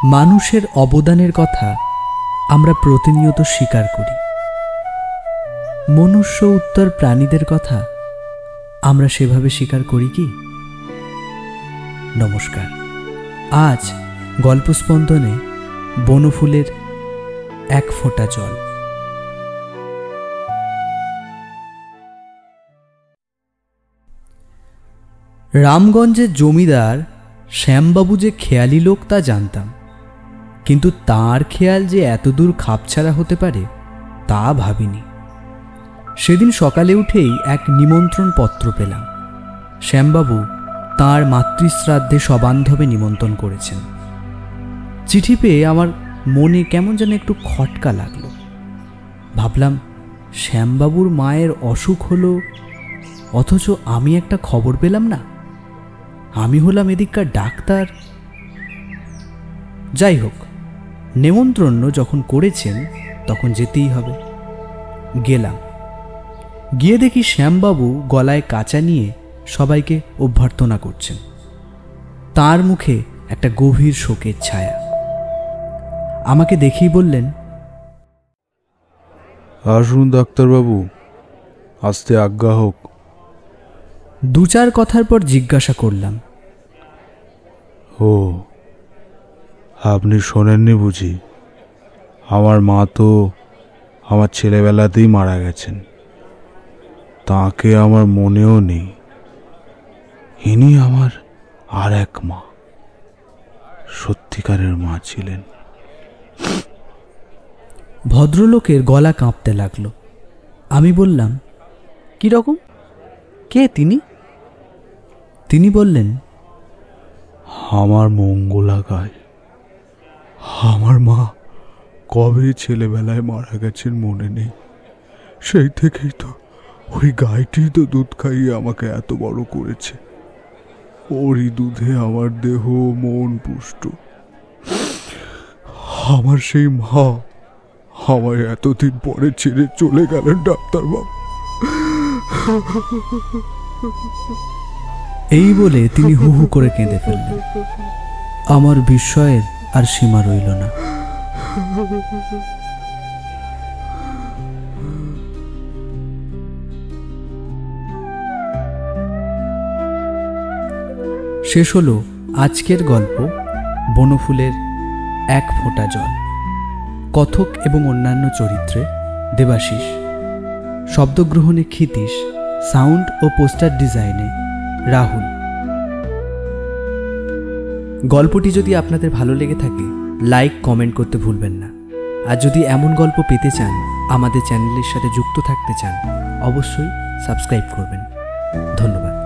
মানুষের অবদানের কথা আমরা প্রতিনিয়ত স্বীকার করি। মনুষ্য উত্তর প্রাণীদের কথা আমরা সেভাবে স্বীকার করি কি? নমস্কার। আজ গল্প স্পন্দনে বনফুলের এক ফোঁটা জল। রামগঞ্জের জমিদার শ্যামবাবু যে খেয়ালি লোক তা জানতাম, কিন্তু তাঁর খেয়াল যে এতদূর খাপছাড়া হতে পারে তা ভাবিনি। সেদিন সকালে উঠেই এক নিমন্ত্রণ পত্র পেলাম। শ্যামবাবু তাঁর মাতৃশ্রাদ্ধে সবান্ধবে নিমন্ত্রণ করেছেন। চিঠি পেয়ে আমার মনে কেমন যেন একটু খটকা লাগলো। ভাবলাম, শ্যামবাবুর মায়ের অসুখ হলো, অথচ আমি একটা খবর পেলাম না। আমি হলাম এদিককার ডাক্তার। যাই হোক, নেমন্ত্রণ যখন করেছেন তখন যেতেই হবে। গেলাম। গিয়ে দেখি শ্যামবাবু গলায় কাঁচা নিয়ে সবাইকে অভ্যর্থনা করছেন। তার মুখে একটা গভীর শোকের ছায়া। আমাকে দেখেই বললেন, আসুন ডাক্তারবাবু, আসতে আজ্ঞা হোক। দু চার কথার পর জিজ্ঞাসা করলাম, ও, আপনি শোনেননি বুঝি? আমার মা তো আমার ছেলেবেলাতেই মারা গেছেন। তাকে আমার মনেও নেই। ইনি আমার আর এক মা, সত্যিকারের মা ছিলেন। ভদ্রলোকের গলা কাঁপতে লাগলো। আমি বললাম, কি রকম? কে তিনি? তিনি বললেন, আমার মঙ্গলা গায়। আমার মা কবে ছেলেবেলায় মারা গেছেন মনে নেই। সেই থেকেই তো ওই গাইটি তো দুধ খাইয়ে আমাকে এত বড় করেছে। ওরই দুধে আমার দেহ মন পুষ্ট। আমার সেই মা আমায় এতদিন পরে ছেড়ে চলে গেলেন ডাক্তারবাবু। এই বলে তিনি হু হু করে কেঁদে ফেললেন। আমার বিস্ময়ের আর সীমা রইল না। শেষ হলো আজকের গল্প বনফুলের এক ফোঁটা জল। কথক এবং অন্যান্য চরিত্রে Debashis, শব্দগ্রহণে Kshitish, sound oh poster ডিজাইনে রাহুল। গল্পটি যদি আপনাদের ভালো লেগে থাকে, লাইক কমেন্ট করতে ভুলবেন না। আর যদি এমন গল্প পেতে চান, আমাদের চ্যানেলের সাথে যুক্ত থাকতে চান, অবশ্যই সাবস্ক্রাইব করবেন। ধন্যবাদ।